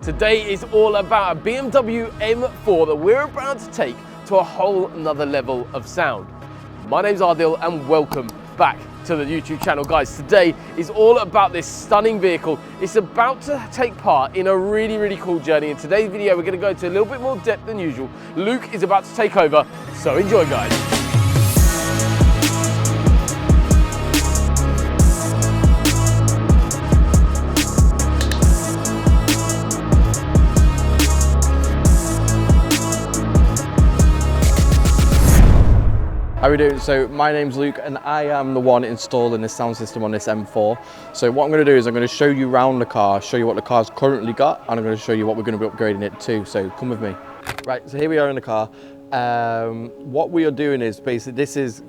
Today is all about a BMW M4 that we're about to take to a whole nother level of sound. My name's Adil and welcome back to the YouTube channel. Guys, today is all about this stunning vehicle. It's about to take part in a really cool journey. In today's video, we're going to go into a little bit more depth than usual. Luke is about to take over, so enjoy, guys. How are we doing? So my name's Luke and I am the one installing this sound system on this M4. So what I'm going to do is I'm going to show you around the car, show you what the car's currently got, and I'm going to show you what we're going to be upgrading it to. So come with me. Right, so here we are in the car. What we are doing is basically, this has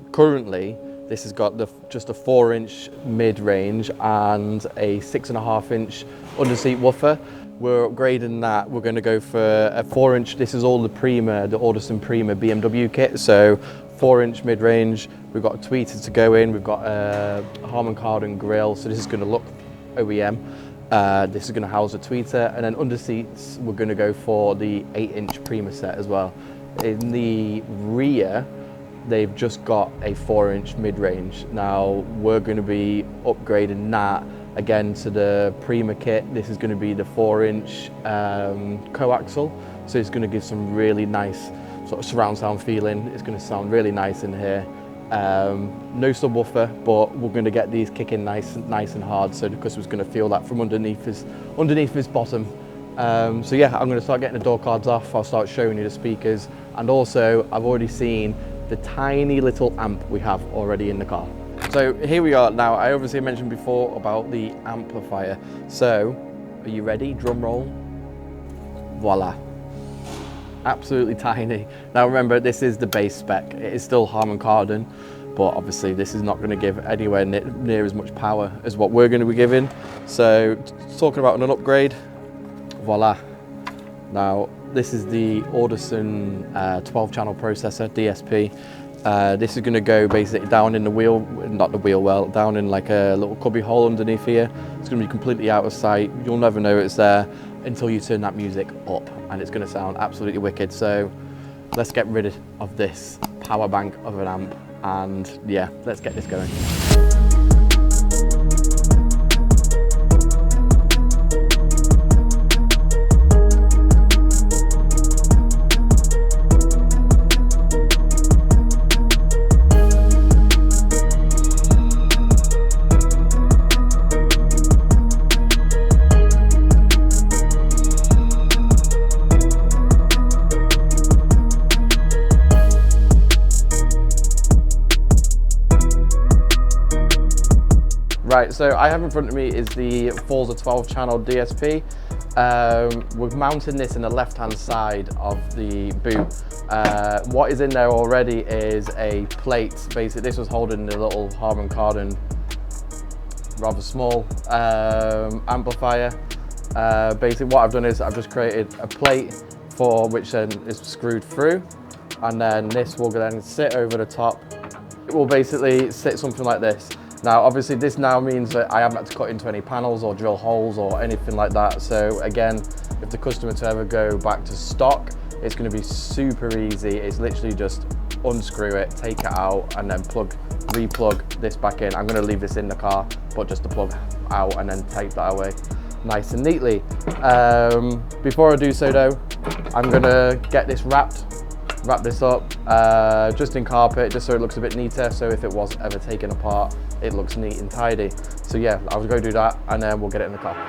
got just a 4-inch mid-range and a 6.5-inch under-seat woofer. We're upgrading that. We're going to go for a 4-inch. This is all the Alderson Prima BMW kit. So 4-inch mid-range. We've got a tweeter to go in. We've got a Harman Kardon grille. So this is going to look OEM. This is going to house a tweeter, and then under seats we're going to go for the 8-inch Prima set as well. In the rear, they've just got a 4-inch mid-range. Now we're going to be upgrading that again to the Prima kit. This is going to be the 4-inch coaxial, so it's going to give some really nice sort of surround sound feeling. It's going to sound really nice in here. No subwoofer, but we're going to get these kicking nice and hard, so the customer's going to feel that from underneath his bottom. So yeah, I'm going to start getting the door cards off. I'll start showing you the speakers, and also I've already seen the tiny little amp we have already in the car. So here we are now. I obviously mentioned before about the amplifier. So are you ready? Drum roll. Voila. Absolutely tiny. Now remember, this is the base spec. It is still Harman Kardon, but obviously this is not going to give anywhere near as much power as what we're going to be giving. So talking about an upgrade, voila. Now this is the Alderson 12-channel processor, DSP. This is going to go basically down in the wheel, not the wheel well, down in like a little cubby hole underneath here. It's going to be completely out of sight. You'll never know it's there until you turn that music up, and it's going to sound absolutely wicked. So let's get rid of this power bank of an amp, and yeah, let's get this going. Right, so I have in front of me is the Forza 12-channel DSP. We're mounting this in the left-hand side of the boot. What is in there already is a plate. Basically, this was holding the little Harman Kardon, rather small amplifier. Basically, what I've done is I've just created a plate for which then is screwed through, and then this will then sit over the top. It will basically sit something like this. Now, obviously, this now means that I haven't had to cut into any panels or drill holes or anything like that. So again, if the customer to ever go back to stock, it's going to be super easy. It's literally just unscrew it, take it out, and then re-plug this back in. I'm going to leave this in the car, but just to plug out and then take that away nice and neatly. Before I do so though, I'm going to get this wrap this up just in carpet, just so it looks a bit neater, so if it was ever taken apart, it looks neat and tidy. So yeah, I'll go do that, and then we'll get it in the car.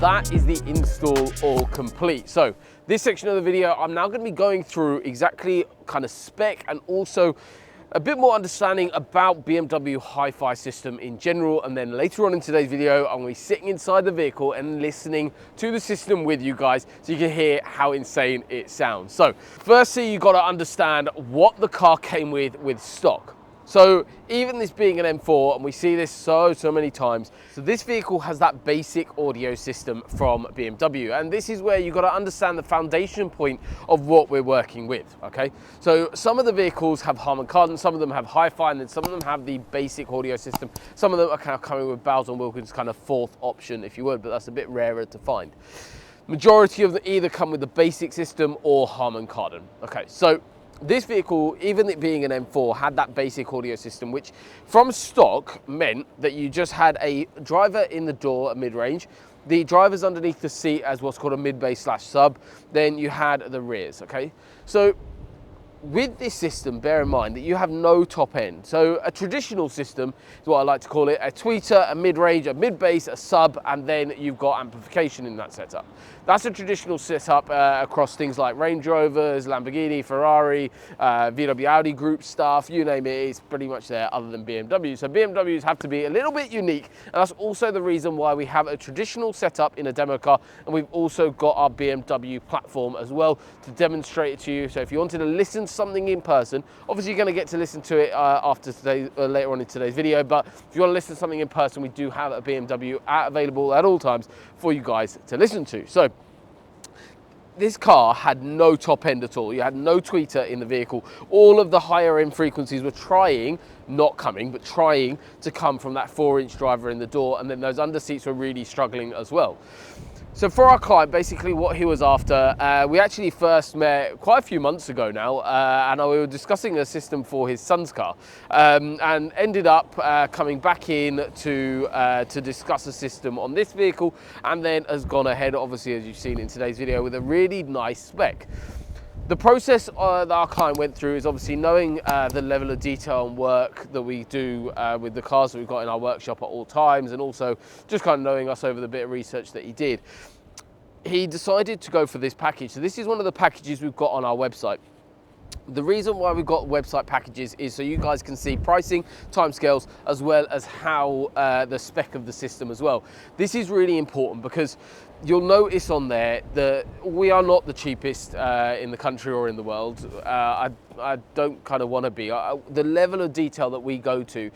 That is the install all complete. So this section of the video, I'm now going to be going through exactly kind of spec and also a bit more understanding about BMW hi-fi system in general, and then later on in today's video I'm going to be sitting inside the vehicle and listening to the system with you guys so you can hear how insane it sounds. So firstly, you got to understand what the car came with stock. So even this being an M4, and we see this so many times, so this vehicle has that basic audio system from BMW, and this is where you've got to understand the foundation point of what we're working with, okay? So some of the vehicles have Harman Kardon, some of them have hi-fi, and then some of them have the basic audio system. Some of them are kind of coming with Bowers & Wilkins kind of fourth option, if you would, but that's a bit rarer to find. Majority of them either come with the basic system or Harman Kardon. Okay, so this vehicle, even it being an M4, had that basic audio system, which from stock meant that you just had a driver in the door at mid-range, the drivers underneath the seat as what's called a mid-bass / sub, then you had the rears, okay? So with this system, bear in mind that you have no top end. So a traditional system is what I like to call it: a tweeter, a mid-range, a mid-bass, a sub, and then you've got amplification in that setup. That's a traditional setup across things like Range Rovers, Lamborghini, Ferrari, VW Audi group stuff, you name it, it's pretty much there other than BMW. So BMWs have to be a little bit unique, and that's also the reason why we have a traditional setup in a demo car, and we've also got our BMW platform as well to demonstrate it to you. So if you wanted to listen to something in person, obviously you're going to get to listen to it after today, later on in today's video, but if you want to listen to something in person, we do have a BMW available at all times for you guys to listen to. So this car had no top end at all. You had no tweeter in the vehicle. All of the higher end frequencies were trying, not coming, but trying to come from that 4-inch driver in the door, and then those under seats were really struggling as well. So for our client, basically what he was after, we actually first met quite a few months ago now, and we were discussing a system for his son's car, and ended up coming back in to discuss a system on this vehicle, and then has gone ahead, obviously, as you've seen in today's video, with a really nice spec. The process that our client went through is obviously knowing the level of detail and work that we do with the cars that we've got in our workshop at all times, and also just kind of knowing us over the bit of research that he did. He decided to go for this package. So this is one of the packages we've got on our website. The reason why we've got website packages is so you guys can see pricing, timescales, as well as how the spec of the system as well. This is really important because you'll notice on there that we are not the cheapest in the country or in the world. I don't kind of want to be. The level of detail that we go to,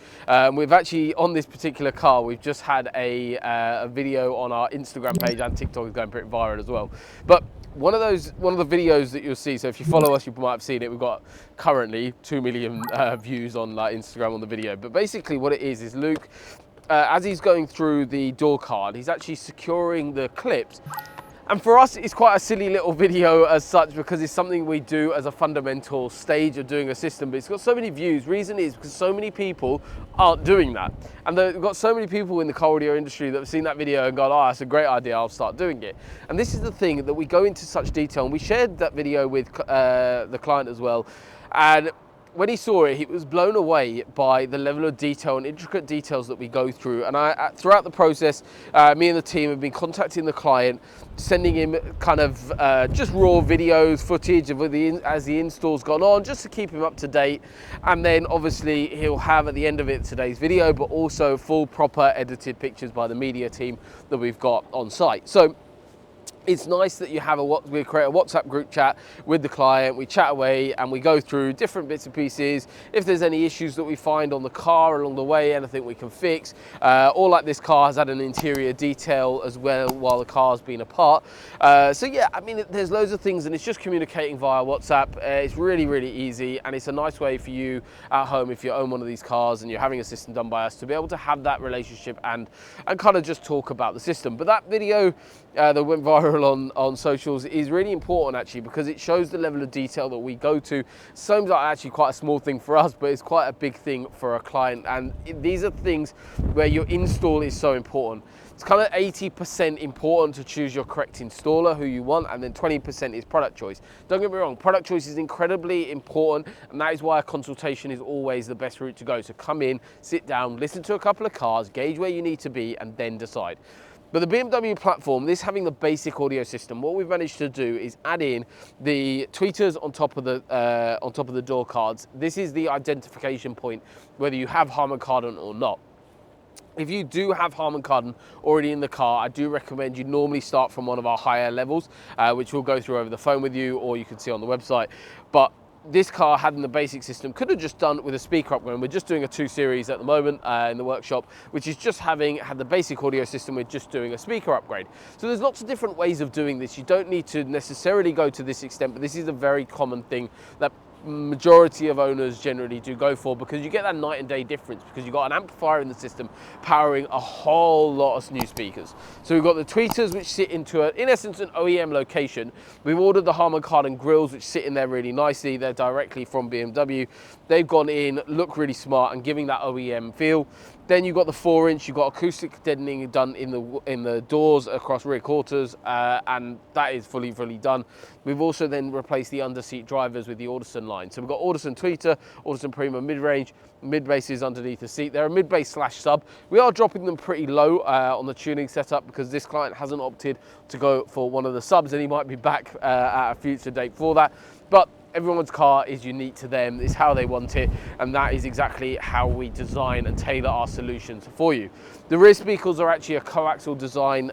we've actually, on this particular car, we've just had a video on our Instagram page, and TikTok is going pretty viral as well. But one of the videos that you'll see, so if you follow us, you might have seen it. We've got currently 2 million views on like Instagram on the video. But basically what it is Luke, as he's going through the door card, he's actually securing the clips. And for us, it's quite a silly little video as such, because it's something we do as a fundamental stage of doing a system, but it's got so many views. Reason is because so many people aren't doing that. And we've got so many people in the car audio industry that have seen that video and gone, oh, that's a great idea, I'll start doing it. And this is the thing, that we go into such detail, and we shared that video with the client as well. And when he saw it, he was blown away by the level of detail and intricate details that we go through. And throughout the process, me and the team have been contacting the client, sending him kind of just raw videos, footage of as the install's gone on, just to keep him up to date. And then obviously he'll have at the end of it today's video, but also full proper edited pictures by the media team that we've got on site. So it's nice that you have we create a WhatsApp group chat with the client, we chat away and we go through different bits and pieces. If there's any issues that we find on the car along the way, anything we can fix, or like this car has had an interior detail as well while the car's been apart. So yeah, I mean, there's loads of things, and it's just communicating via WhatsApp. It's really, really easy, and it's a nice way for you at home, if you own one of these cars and you're having a system done by us, to be able to have that relationship and kind of just talk about the system. But that video that went viral on socials is really important, actually, because it shows the level of detail that we go to. Seems like actually quite a small thing for us, but it's quite a big thing for a client. And these are things where your install is so important. It's kind of 80% important to choose your correct installer, who you want, and then 20% is product choice. Don't get me wrong, product choice is incredibly important, and that is why a consultation is always the best route to go. So come in, sit down, listen to a couple of cars, gauge where you need to be, and then decide. But the BMW platform, this having the basic audio system, what we've managed to do is add in the tweeters on top of the door cards. This is the identification point, whether you have Harman Kardon or not. If you do have Harman Kardon already in the car, I do recommend you normally start from one of our higher levels, which we'll go through over the phone with you, or you can see on the website. But this car, having the basic system, could have just done with a speaker upgrade. We're just doing a 2 Series at the moment in the workshop, which is just had the basic audio system. We're just doing a speaker upgrade. So there's lots of different ways of doing this. You don't need to necessarily go to this extent, but this is a very common thing that majority of owners generally do go for, because you get that night and day difference, because you've got an amplifier in the system powering a whole lot of new speakers. So we've got the tweeters, which sit into in essence an OEM location. We've ordered the Harman Kardon grills, which sit in there really nicely. They're directly from BMW. They've gone in, look really smart and giving that OEM feel. Then you've got the 4-inch, you've got acoustic deadening done in the doors across rear quarters, and that is fully done. We've also then replaced the underseat drivers with the Audison line. So we've got Audison tweeter, Audison Prima mid-range, mid-bass is underneath the seat. They're a mid-bass / sub. We are dropping them pretty low on the tuning setup, because this client hasn't opted to go for one of the subs, and he might be back at a future date for that. But everyone's car is unique to them. It's how they want it, and that is exactly how we design and tailor our solutions for you. The rear speakers are actually a coaxial design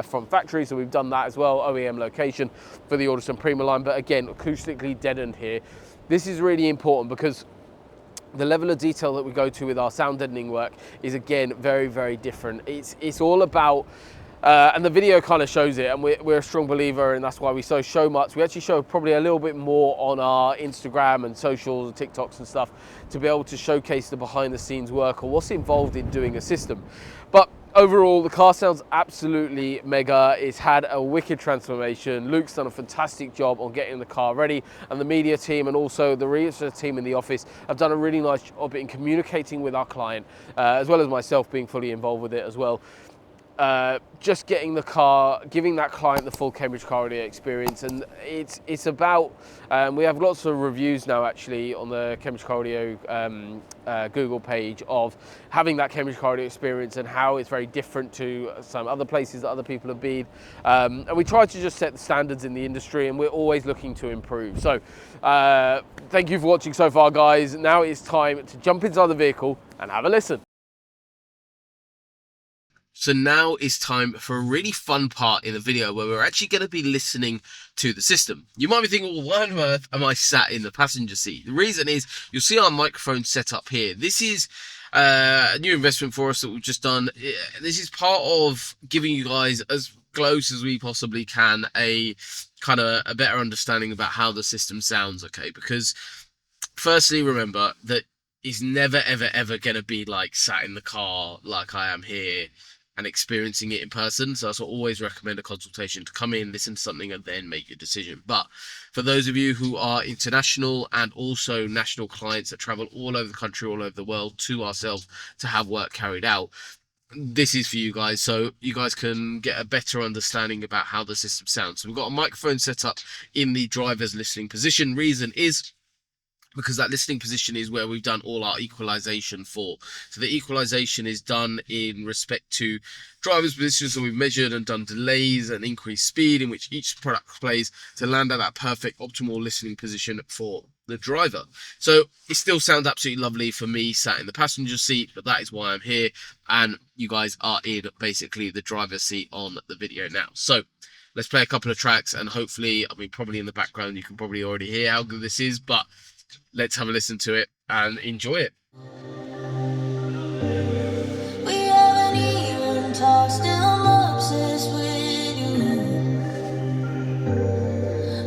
from factory, so we've done that as well, OEM location for the Audison Prima line, but again, acoustically deadened here. This is really important, because the level of detail that we go to with our sound deadening work is again very different. It's all about and the video kind of shows it, and we're a strong believer, and that's why we show much. We actually show probably a little bit more on our Instagram and socials and TikToks and stuff, to be able to showcase the behind the scenes work or what's involved in doing a system. But overall, the car sounds absolutely mega. It's had a wicked transformation. Luke's done a fantastic job on getting the car ready, and the media team and also the research team in the office have done a really nice job in communicating with our client, as well as myself being fully involved with it as well. Just getting the car, giving that client the full Cambridge car audio experience, and it's about, we have lots of reviews now actually on the Cambridge car audio Google page of having that Cambridge car audio experience and how it's very different to some other places that other people have been, and we try to just set the standards in the industry, and we're always looking to improve. So thank you for watching so far, guys. Now it's time to jump inside the vehicle and have a listen. So now it's time for a really fun part in the video where we're actually going to be listening to the system. You might be thinking, well, why on earth am I sat in the passenger seat? The reason is, you'll see our microphone set up here. This is a new investment for us that we've just done. This is part of giving you guys, as close as we possibly can, a kind of a better understanding about how the system sounds, okay? Because firstly, remember that it's never, ever going to be like sat in the car like I am here and experiencing it in person. So I always recommend a consultation to come in, listen to something, and then make your decision. But for those of you who are international and also national clients that travel all over the country, all over the world to ourselves to have work carried out, this is for you guys, so you guys can get a better understanding about how the system sounds. So we've got a microphone set up in the driver's listening position. Reason is because that listening position is where we've done all our equalization for. So the equalization is done in respect to driver's position, so we've measured and done delays and increased speed in which each product plays to land at that perfect optimal listening position for the driver. So it still sounds absolutely lovely for me sat in the passenger seat, but that is why I'm here, and you guys are in basically the driver's seat on the video now. So let's play a couple of tracks, and hopefully, I mean, probably in the background you can probably already hear how good this is, but let's have a listen to it and enjoy it. We haven't even talked, still I'm obsessed with you.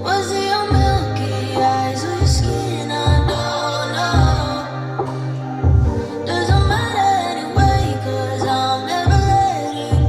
Was it your milky eyes or your skin? I don't know. Doesn't matter anyway, 'cause I'm never letting you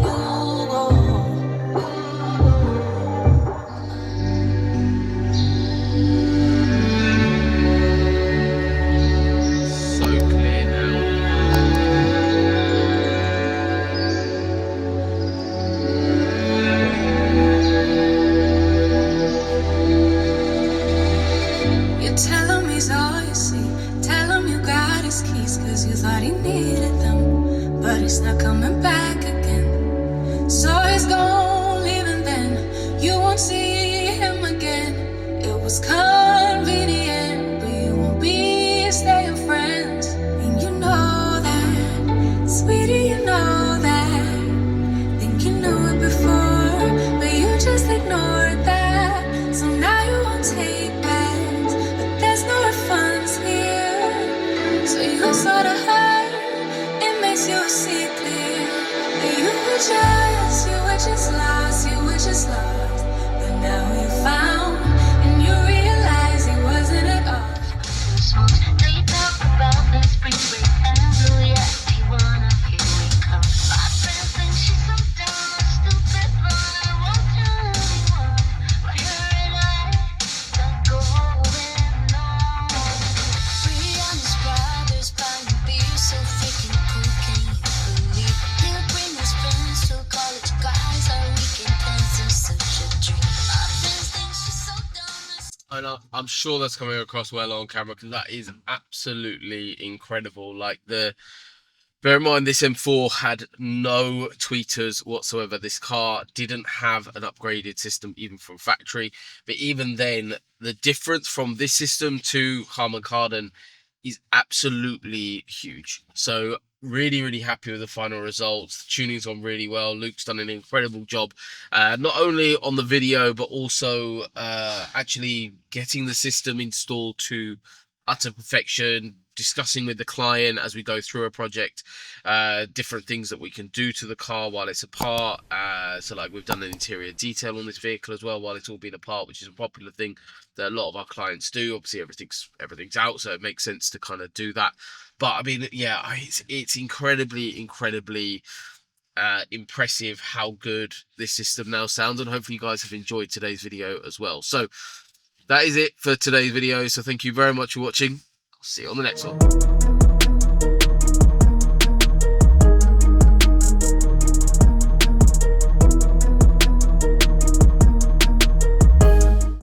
keys, 'cause you thought he needed them, but he's not coming back again. So he's gone, even then, you won't see him again. It was convenient, but you won't be staying friends. And you know that, sweetie, you know that. Think you knew it before, but you just ignored that. So now you won't take backs, but there's no refunds here. So you sort of hurt, it makes you see clear that you were just lost, you were just lost. But now you found, and you realize it wasn't at all. They talk about the spring break and Juliet, you wanna hear me come. My friends think she's so dumb, stupid, but I won't tell anyone. But her and I got going on. Brianna's brothers buying beer, so freaking cool, can you believe? He'll bring his friends to college guys, our weekend plans are such a dream. My friends think she's so dumb. And I'm sure that's coming across well on camera, because that is absolutely incredible. Like, bear in mind, this M4 had no tweeters whatsoever. This car didn't have an upgraded system even from factory. But even then, the difference from this system to Harman Kardon is absolutely huge. So really, really happy with the final results. The tuning's gone really well. Luke's done an incredible job, not only on the video, but also actually getting the system installed to utter perfection, discussing with the client as we go through a project, different things that we can do to the car while it's apart. So like, we've done an interior detail on this vehicle as well while it's all been apart, which is a popular thing that a lot of our clients do. Obviously everything's out, so it makes sense to kind of do that. But I mean, yeah, it's incredibly impressive how good this system now sounds, and hopefully you guys have enjoyed today's video as well. So that is it for today's video, so thank you very much for watching. I'll see you on the next one.